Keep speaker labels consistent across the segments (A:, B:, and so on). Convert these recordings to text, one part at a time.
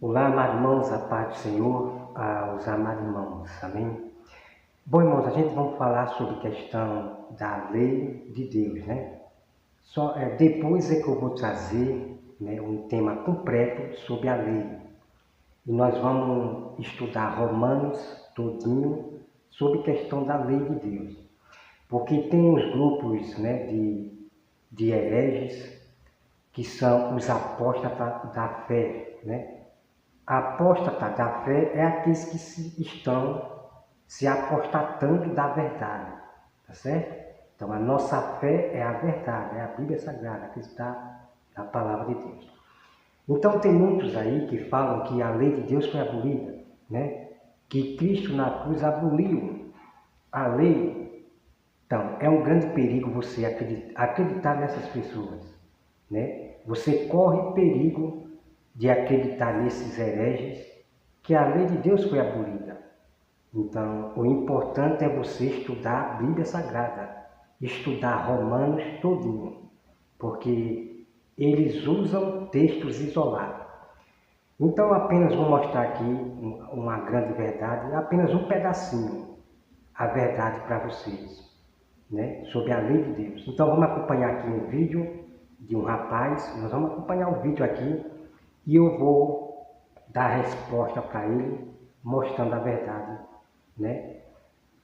A: Olá, amados irmãos, a paz do Senhor, aos amados irmãos, amém? Bom, irmãos, a gente vai falar sobre a questão da lei de Deus, né? Depois é que eu vou trazer, né, um tema completo sobre a lei. E nós vamos estudar Romanos todinho sobre a questão da lei de Deus. Porque tem os grupos, né, de hereges, que são os apóstatas da fé, né? Apóstata da fé é aqueles que estão se apostatando da verdade, tá certo? Então a nossa fé é a verdade, é a Bíblia Sagrada, acreditar na palavra de Deus. Então tem muitos aí que falam que a lei de Deus foi abolida, né? Que Cristo na cruz aboliu a lei. Então é um grande perigo você acreditar nessas pessoas, né? Você corre perigo de acreditar nesses hereges que a lei de Deus foi abolida. Então, o importante é você estudar a Bíblia Sagrada, estudar Romanos todinho, porque eles usam textos isolados. Então, apenas vou mostrar aqui uma grande verdade, apenas um pedacinho, a verdade para vocês, né, sobre a lei de Deus. Então, vamos acompanhar aqui um vídeo de um rapaz, nós vamos acompanhar o vídeo aqui e eu vou dar a resposta para ele, mostrando a verdade, né?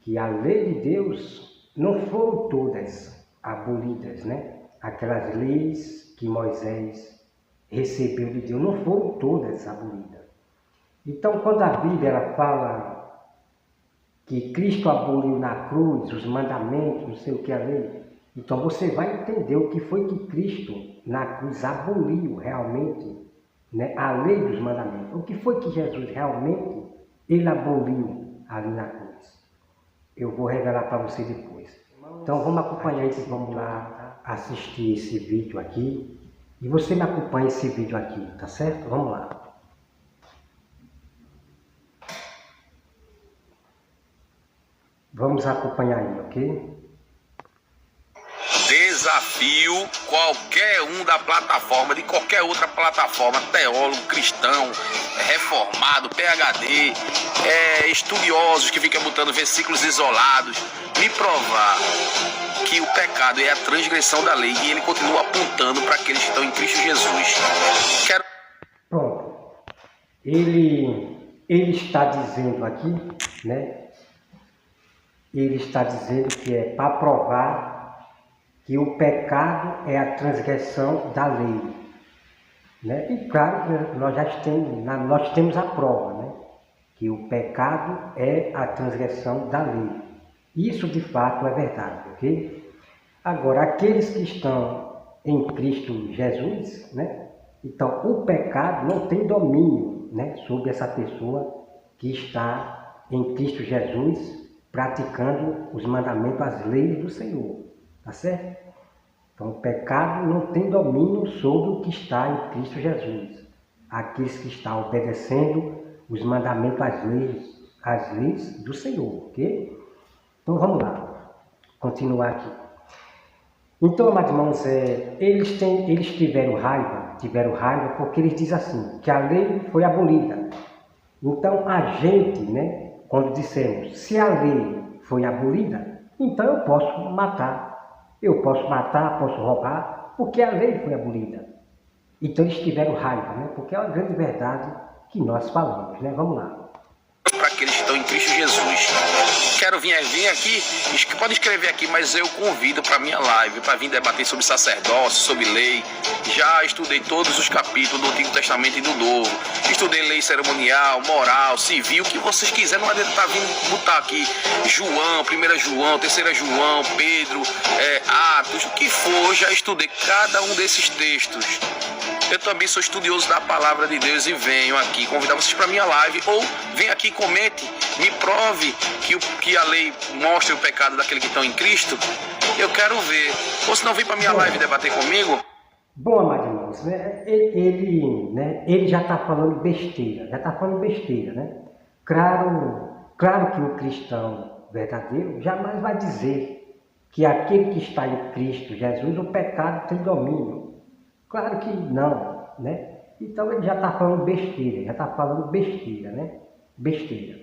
A: Que a lei de Deus não foram todas abolidas, né? Aquelas leis que Moisés recebeu de Deus não foram todas abolidas. Então, quando a Bíblia ela fala que Cristo aboliu na cruz os mandamentos, não sei o que a lei, então você vai entender o que foi que Cristo na cruz aboliu realmente, né, a lei dos mandamentos. O que foi que Jesus realmente ele aboliu ali na cruz? Eu vou revelar para você depois. Então vamos acompanhar esse, vamos lá assistir esse vídeo aqui. E você me acompanha esse vídeo aqui, tá certo? Vamos lá. Vamos acompanhar aí, ok?
B: Desafio qualquer um da plataforma, de qualquer outra plataforma, teólogo, cristão, reformado, PhD, estudiosos que ficam botando versículos isolados, me provar que o pecado é a transgressão da lei e ele continua apontando para aqueles que estão em Cristo Jesus.
A: Pronto. Ele está dizendo aqui, né? Ele está dizendo que é para provar que o pecado é a transgressão da lei, né? E claro, nós temos a prova, né? Que o pecado é a transgressão da lei. Isso de fato é verdade, ok? Agora, aqueles que estão em Cristo Jesus, né? Então, o pecado não tem domínio, né, sobre essa pessoa que está em Cristo Jesus, praticando os mandamentos, as leis do Senhor, tá certo? Então, o pecado não tem domínio sobre o que está em Cristo Jesus. Aqueles que estão obedecendo os mandamentos, as leis do Senhor, ok? Então, vamos lá, continuar aqui. Então, amados irmãos, eles tiveram raiva porque eles dizem assim, que a lei foi abolida. Então, a gente, né, quando dissemos, se a lei foi abolida, então eu posso matar, posso roubar, porque a lei foi abolida. Então, eles tiveram raiva, né, porque é uma grande verdade que nós falamos, né? Vamos lá.
B: Para aqueles que estão em Cristo Jesus. Quero vir aqui, pode escrever aqui, mas eu convido para minha live, para vir debater sobre sacerdócio, sobre lei. Já estudei todos os capítulos do Antigo Testamento e do Novo. Estudei lei cerimonial, moral, civil, o que vocês quiserem. Não adianta estar vindo botar aqui João, 1 João, 3 João, Pedro, Atos, o que for, já estudei cada um desses textos. Eu também sou estudioso da palavra de Deus e venho aqui convidar vocês para minha live, ou vem aqui, comente, me prove que a lei mostra o pecado daquele que estão em Cristo. Eu quero ver. Ou se não, vem para minha live debater comigo.
A: Bom, amados irmãos, né, ele já está falando besteira, né? Claro que o cristão verdadeiro jamais vai dizer que aquele que está em Cristo Jesus, o pecado tem domínio. Claro que não, né? Então ele já está falando besteira, né? Besteira.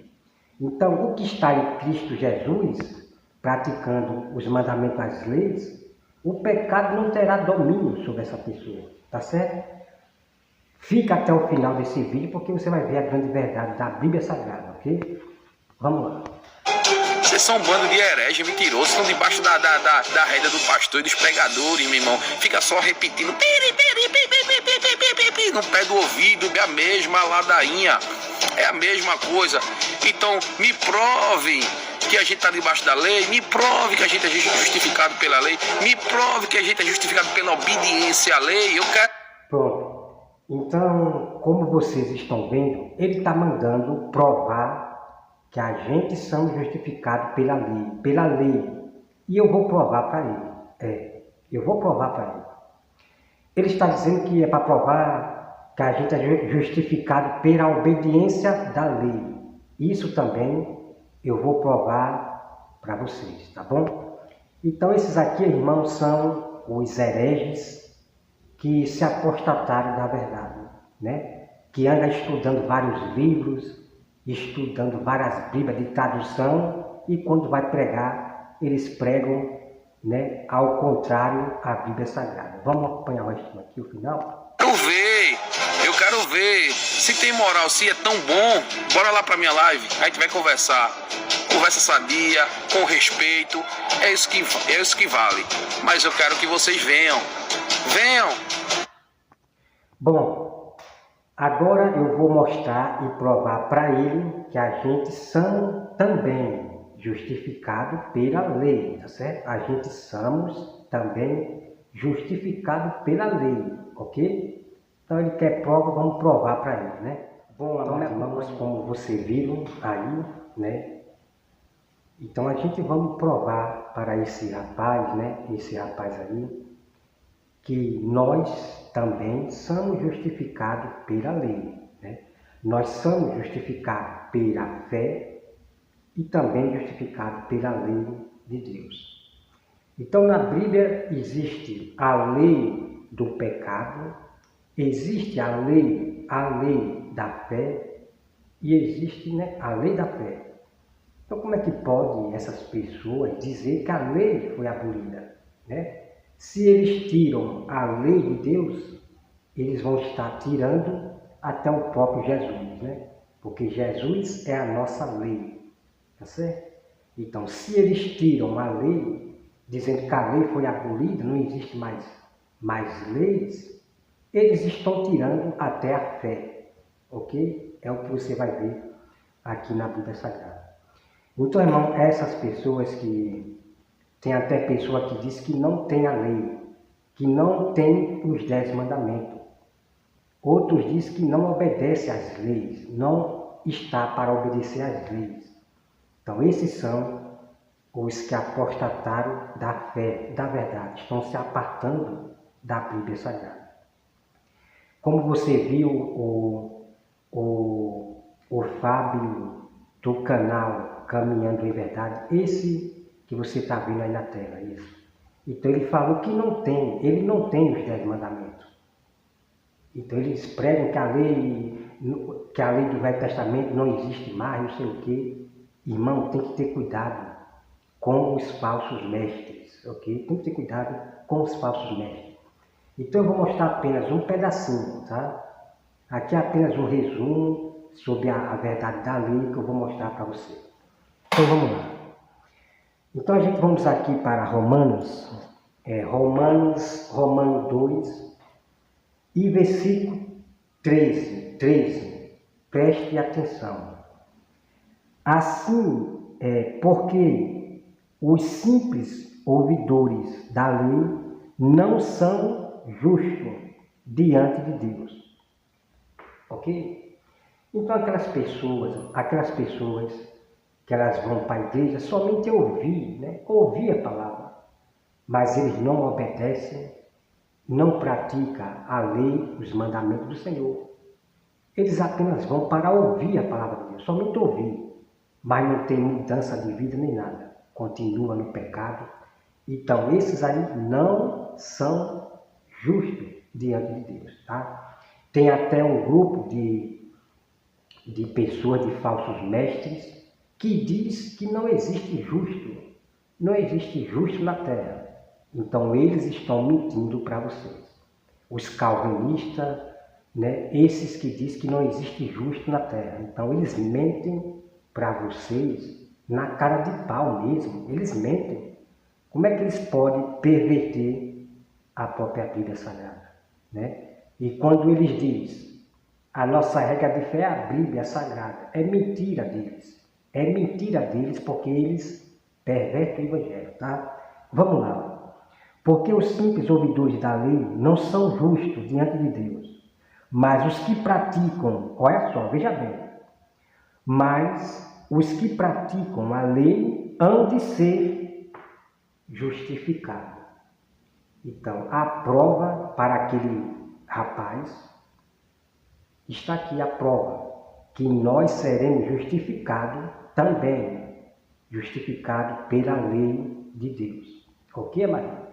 A: Então o que está em Cristo Jesus, praticando os mandamentos, as leis, o pecado não terá domínio sobre essa pessoa, tá certo? Fica até o final desse vídeo porque você vai ver a grande verdade da Bíblia Sagrada, ok? Vamos lá.
B: Vocês são um bando de hereges, mentirosos, estão debaixo da rédea do pastor e dos pregadores, meu irmão. Fica só repetindo no pé do ouvido, é a mesma ladainha, é a mesma coisa. Então, me provem que a gente está debaixo da lei, me prove que a gente é justificado pela lei, me prove que a gente é justificado pela obediência à lei. Eu quero...
A: Pronto. Então, como vocês estão vendo, ele está mandando provar que a gente somos justificados pela lei. E eu vou provar para ele. Eu vou provar para ele. Ele está dizendo que é para provar que a gente é justificado pela obediência da lei. Isso também eu vou provar para vocês, tá bom? Então esses aqui, irmãos, são os hereges que se apostataram da verdade, né? Que andam estudando vários livros, estudando várias bíblias de tradução e quando vai pregar, eles pregam, né, ao contrário à Bíblia Sagrada. Vamos acompanhar o resto aqui, o final?
B: Eu quero ver se tem moral, se é tão bom. Bora lá pra minha live, a gente vai conversar. Conversa sadia, com respeito, é isso que vale. Mas eu quero que vocês venham.
A: Bom, agora eu vou mostrar e provar para ele que a gente somos também justificados pela lei, tá certo? A gente somos também justificados pela lei, ok? Então ele quer prova, vamos provar para ele, né? Bom, então, irmãos, como vocês viram aí, né? Então a gente vamos provar para esse rapaz, né? Esse rapaz aí, que nós também somos justificados pela lei, né? Nós somos justificados pela fé e também justificados pela lei de Deus. Então na Bíblia existe a lei do pecado, existe a lei da fé e existe, né, a lei da fé. Então como é que pode essas pessoas dizer que a lei foi abolida, né? Se eles tiram a lei de Deus, eles vão estar tirando até o próprio Jesus, né? Porque Jesus é a nossa lei, tá certo? Então, se eles tiram a lei, dizendo que a lei foi abolida, não existe mais leis, eles estão tirando até a fé, ok? É o que você vai ver aqui na Bíblia Sagrada. Então, irmão, essas pessoas que... Tem até pessoa que diz que não tem a lei, que não tem os 10 mandamentos. Outros dizem que não obedece às leis, não está para obedecer às leis. Então esses são os que apostataram da fé, da verdade, estão se apartando da Bíblia Sagrada. Como você viu o Fábio do canal Caminhando em Verdade, esse que você está vendo aí na tela, isso. Então ele falou que ele não tem os 10 mandamentos. Então eles pregam que a lei do Velho Testamento não existe mais, não sei o quê. Irmão, tem que ter cuidado com os falsos mestres, ok? Tem que ter cuidado com os falsos mestres. Então eu vou mostrar apenas um pedacinho, tá? Aqui é apenas um resumo sobre a verdade da lei que eu vou mostrar para você. Então vamos lá. Então a gente vamos aqui para Romanos 2 e versículo 13. Preste atenção. Assim, porque os simples ouvidores da lei não são justos diante de Deus. Ok? Então aquelas pessoas que elas vão para a igreja somente ouvir, né? Ouvir a palavra, mas eles não obedecem, não praticam a lei, os mandamentos do Senhor. Eles apenas vão para ouvir a palavra de Deus, somente ouvir, mas não tem mudança de vida nem nada, continua no pecado. Então esses aí não são justos diante de Deus, tá? Tem até um grupo de pessoas, de falsos mestres, que diz que não existe justo. Não existe justo na Terra. Então eles estão mentindo para vocês. Os calvinistas, né, esses que dizem que não existe justo na Terra. Então eles mentem para vocês na cara de pau mesmo. Eles mentem. Como é que eles podem perverter a própria Bíblia Sagrada? Né? E quando eles dizem, a nossa regra de fé é a Bíblia Sagrada, é mentira deles. É mentira deles porque eles pervertem o Evangelho, tá? Vamos lá. Porque os simples ouvidores da lei não são justos diante de Deus, mas os que praticam, olha só, veja bem, mas os que praticam a lei hão de ser justificados. Então, a prova para aquele rapaz, está aqui a prova, que nós seremos justificados também, justificados pela lei de Deus. Ok, Maria?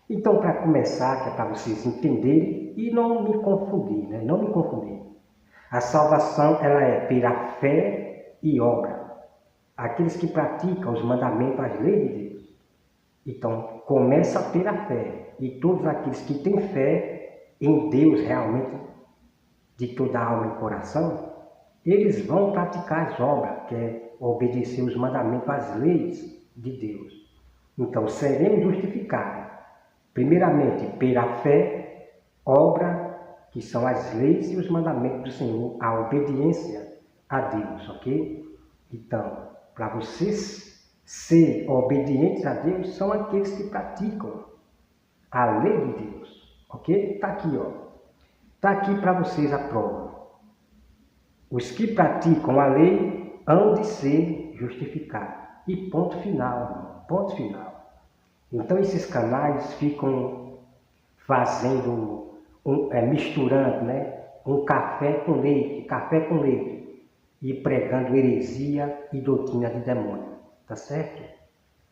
A: Então, para começar, que é para vocês entenderem e não me confundir, né? Não me confundir. A salvação, ela é pela fé e obra. Aqueles que praticam os mandamentos, as leis de Deus. Então, começa pela fé. E todos aqueles que têm fé em Deus realmente, de toda a alma e coração, eles vão praticar as obras, que é obedecer os mandamentos, as leis de Deus. Então, seremos justificados, primeiramente, pela fé, obra, que são as leis e os mandamentos do Senhor, a obediência a Deus, ok? Então, para vocês ser obedientes a Deus, são aqueles que praticam a lei de Deus, ok? Está aqui, ó. Está aqui para vocês a prova. Os que praticam a lei hão de ser justificados. E ponto final, irmão. Ponto final. Então esses canais ficam fazendo, misturando, né, um café com leite, e pregando heresia e doutrina de demônio. Tá certo?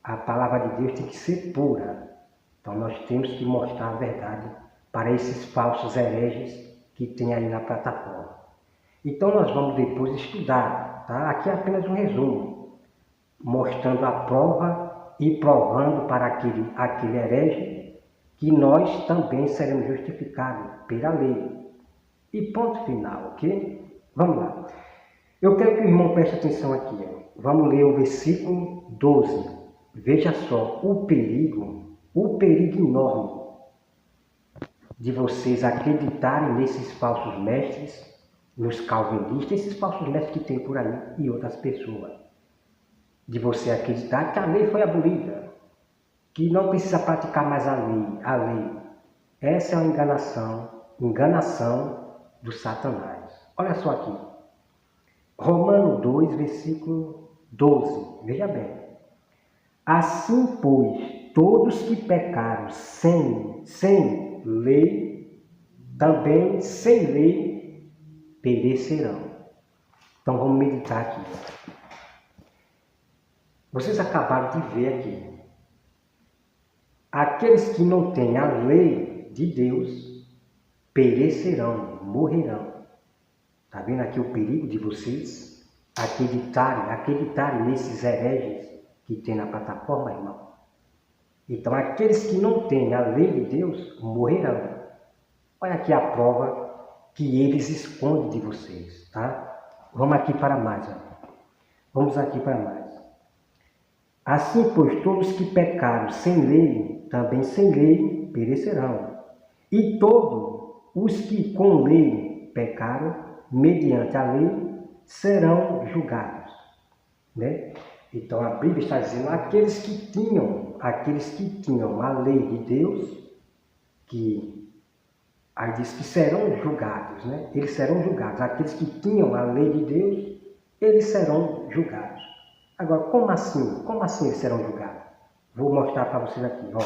A: A palavra de Deus tem que ser pura. Então nós temos que mostrar a verdade para esses falsos hereges que tem aí na plataforma. Então nós vamos depois estudar, tá? Aqui é apenas um resumo, mostrando a prova e provando para aquele herege que nós também seremos justificados pela lei. E ponto final, ok? Vamos lá. Eu quero que o irmão preste atenção aqui. Ó. Vamos ler o versículo 12. Veja só o perigo enorme de vocês acreditarem nesses falsos mestres, nos calvinistas, esses falsos mestres que tem por aí e outras pessoas. De você acreditar que a lei foi abolida, que não precisa praticar mais a lei. Essa é uma enganação do Satanás. Olha só aqui. Romanos 2, versículo 12. Veja bem. Assim, pois, todos que pecaram sem lei, também sem lei, perecerão. Então vamos meditar aqui. Vocês acabaram de ver aqui. Aqueles que não têm a lei de Deus perecerão, morrerão. Está vendo aqui o perigo de vocês acreditarem nesses hereges que tem na plataforma, irmão? Então, aqueles que não têm a lei de Deus morrerão. Olha aqui a prova que eles escondem de vocês, tá? Vamos aqui para mais, ó. Vamos aqui para mais. Assim, pois, todos que pecaram sem lei, também sem lei, perecerão. E todos os que com lei pecaram, mediante a lei, serão julgados, né? Então a Bíblia está dizendo aqueles que tinham a lei de Deus, que aí diz que serão julgados, né? Eles serão julgados. Aqueles que tinham a lei de Deus, eles serão julgados. Agora, como assim? Como assim eles serão julgados? Vou mostrar para vocês aqui, ó.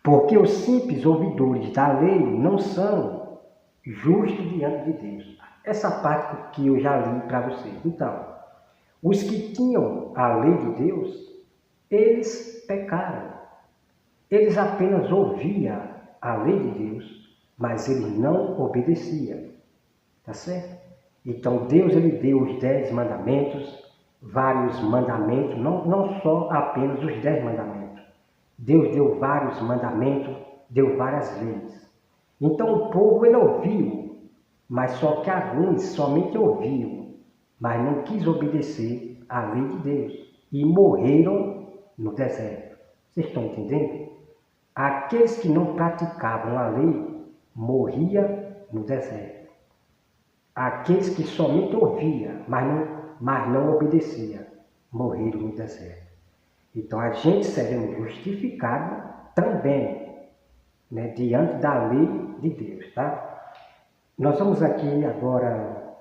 A: Porque os simples ouvidores da lei não são justos diante de Deus. Essa parte que eu já li para vocês. Então, os que tinham a lei de Deus, eles pecaram. Eles apenas ouviam a lei de Deus, mas eles não obedeciam, tá certo? Então Deus ele deu os 10 mandamentos, vários mandamentos, não só apenas os 10 mandamentos. Deus deu vários mandamentos, deu várias leis. Então o povo ele ouviu, mas só que alguns somente ouviram, mas não quis obedecer à lei de Deus e morreram no deserto. Vocês estão entendendo? Aqueles que não praticavam a lei morriam no deserto. Aqueles que somente ouviam, mas não obedeciam, morreram no deserto. Então a gente será justificado também, né, diante da lei de Deus, tá? Nós vamos aqui agora,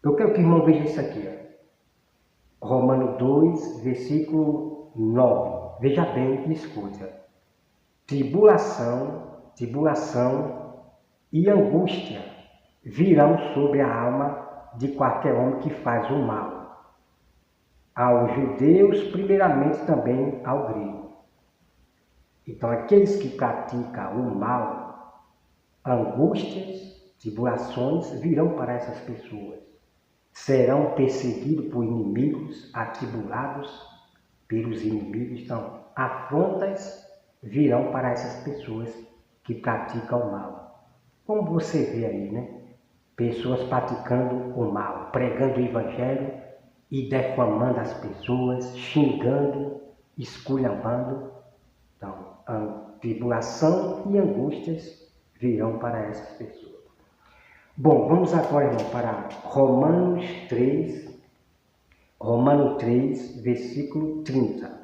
A: eu quero que o irmão veja isso aqui, ó. Romanos 2, versículo 9. Veja bem e escuta. Tribulação e angústia virão sobre a alma de qualquer homem que faz o mal. Aos judeus, primeiramente também ao grego. Então, aqueles que praticam o mal, angústias, tribulações virão para essas pessoas. Serão perseguidos por inimigos, atribulados pelos inimigos. Então, afrontas virão para essas pessoas que praticam o mal. Como você vê aí, né? Pessoas praticando o mal, pregando o evangelho e defamando as pessoas, xingando, esculhambando. Então, a tribulação e angústias virão para essas pessoas. Bom, vamos agora, irmão, para Romanos 3, versículo 30.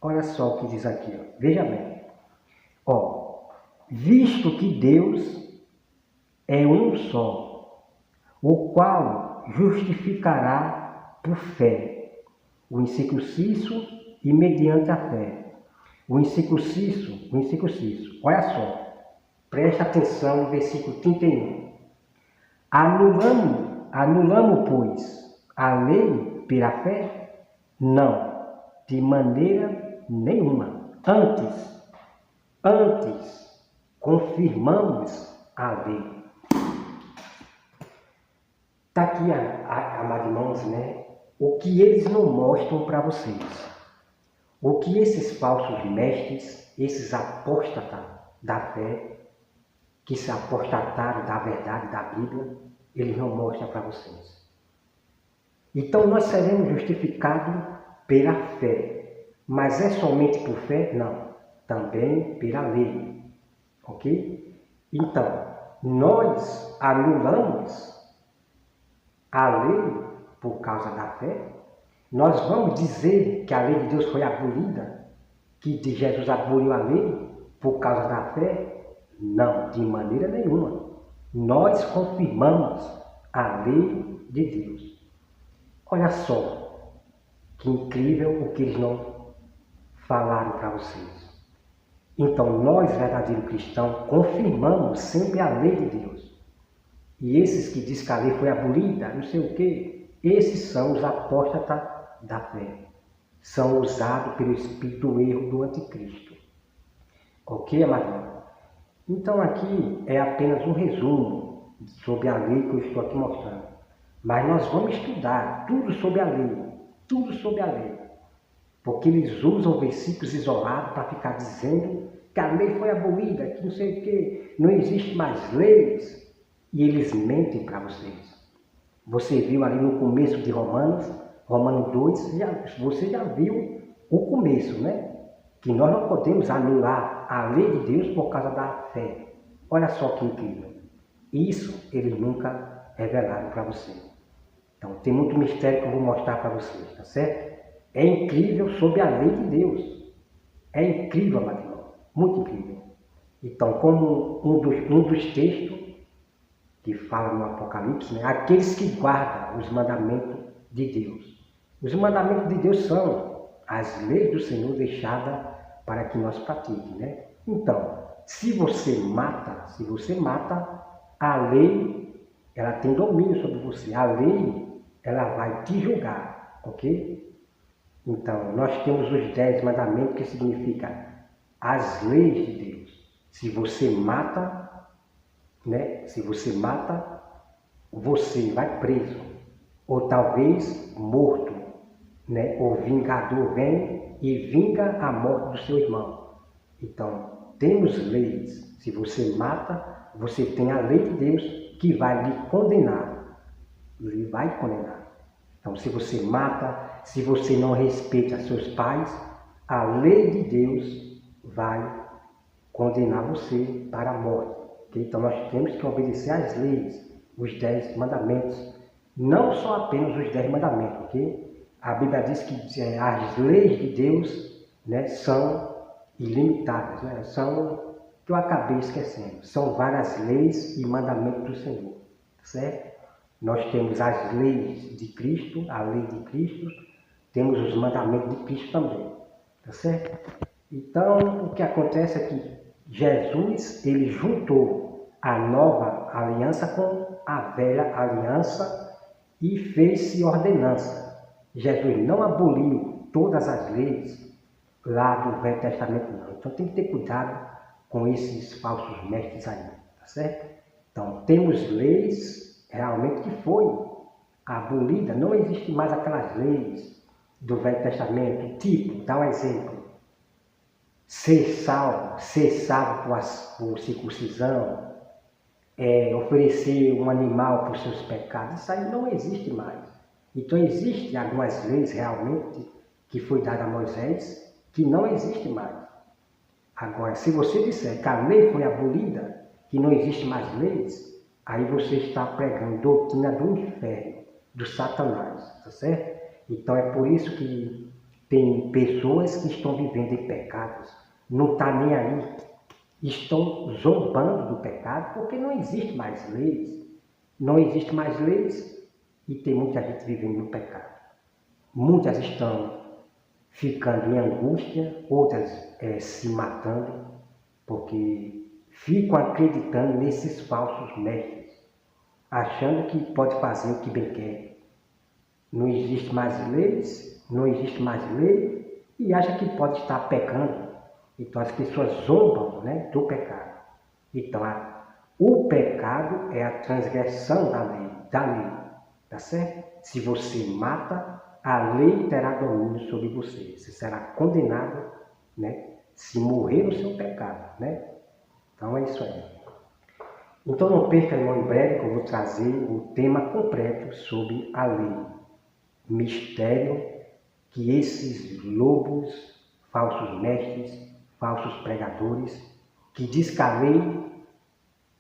A: Olha só o que diz aqui, ó. Veja bem. Ó, visto que Deus é um só, o qual justificará por fé o incircunciso e mediante a fé. O incircunciso. Olha só, presta atenção no versículo 31. Anulamos, pois, a lei pela fé? Não, de maneira nenhuma. Antes, confirmamos a lei. Está aqui, amados irmãos, né? O que eles não mostram para vocês. O que esses falsos mestres, esses apóstatas da fé, que se apostataram da verdade da Bíblia, eles não mostram para vocês. Então nós seremos justificados pela fé. Mas é somente por fé? Não. Também pela lei. Ok? Então, nós anulamos a lei por causa da fé? Nós vamos dizer que a lei de Deus foi abolida? Que Jesus aboliu a lei por causa da fé? Não, de maneira nenhuma. Nós confirmamos a lei de Deus. Olha só, que incrível o que eles não falaram para vocês. Então, nós, verdadeiros cristãos, confirmamos sempre a lei de Deus. E esses que dizem que a lei foi abolida, não sei o quê, esses são os apóstatas da fé. São usados pelo espírito do erro do anticristo. Ok, amado? Então aqui é apenas um resumo sobre a lei que eu estou aqui mostrando. Mas nós vamos estudar tudo sobre a lei. Porque eles usam versículos isolados para ficar dizendo que a lei foi abolida, que não sei o quê, não existe mais leis. E eles mentem para vocês. Você viu ali no começo de Romanos 2, você já viu o começo, né? Que nós não podemos anular a lei de Deus por causa da fé. Olha só que incrível. Isso eles nunca revelaram para você. Então tem muito mistério que eu vou mostrar para vocês, tá certo? É incrível sobre a lei de Deus. É incrível, amado irmão. Muito incrível. Então, como um dos textos que fala no Apocalipse, né? Aqueles que guardam os mandamentos de Deus. Os mandamentos de Deus são as leis do Senhor deixadas para que nós pratiquemos, né? Então, se você mata, a lei, ela tem domínio sobre você. A lei, ela vai te julgar, ok? Então, nós temos os 10 mandamentos, que significa as leis de Deus. Se você mata, né? Se você mata, você vai preso, ou talvez morto, né? O vingador vem e vinga a morte do seu irmão. Então, temos leis. Se você mata, você tem a lei de Deus que vai lhe condenar. Ele vai condenar. Então, se você mata, se você não respeita seus pais, a lei de Deus vai condenar você para a morte. Okay? Então, nós temos que obedecer às leis, os 10 mandamentos. Não só apenas os 10 mandamentos, ok? A Bíblia diz que as leis de Deus, né, são ilimitadas, né? São, que eu acabei esquecendo, são várias leis e mandamentos do Senhor, certo? Nós temos as leis de Cristo, a lei de Cristo, temos os mandamentos de Cristo também, tá certo? Então, o que acontece é que Jesus, ele juntou a nova aliança com a velha aliança e fez-se ordenança. Jesus não aboliu todas as leis lá do Velho Testamento, não. Então tem que ter cuidado com esses falsos mestres aí, tá certo? Então temos leis realmente que foi abolida, não existe mais aquelas leis do Velho Testamento, tipo, dá um exemplo, ser salvo por circuncisão, oferecer um animal para os seus pecados, isso aí não existe mais. Então existem algumas leis realmente que foi dada a Moisés que não existe mais. Agora, se você disser que a lei foi abolida, que não existe mais leis, aí você está pregando doutrina do inferno, do Satanás, tá certo? Então é por isso que tem pessoas que estão vivendo em pecados, não está nem aí, estão zombando do pecado, porque não existe mais leis. Não existe mais leis e tem muita gente vivendo no pecado. Muitas estão ficando em angústia, outras se matando, porque ficam acreditando nesses falsos mestres, achando que pode fazer o que bem quer. Não existe mais leis, não existe mais lei, e acha que pode estar pecando. Então as pessoas zombam, né, do pecado. Então o pecado é a transgressão da lei, tá certo? Se você mata, a lei terá domínio sobre você. Você será condenado, né, se morrer no seu pecado, né? Então é isso aí. Então não perca, irmão, em breve que eu vou trazer o tema completo sobre a lei. O mistério que esses lobos, falsos mestres, falsos pregadores, que diz que a lei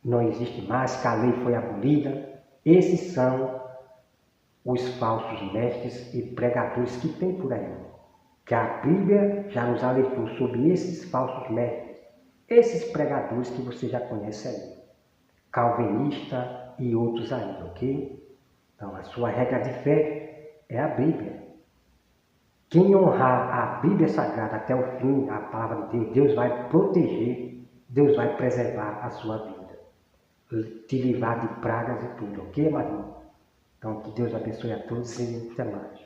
A: não existe mais, que a lei foi abolida, esses são os falsos mestres e pregadores que tem por aí. Que a Bíblia já nos alertou sobre esses falsos mestres, esses pregadores que você já conhece aí, calvinista e outros aí, ok? Então a sua regra de fé é a Bíblia. Quem honrar a Bíblia Sagrada até o fim, a palavra de Deus, Deus vai proteger, Deus vai preservar a sua vida, te livrar de pragas e tudo, ok, Marinho? Então, que Deus abençoe a todos e até mais.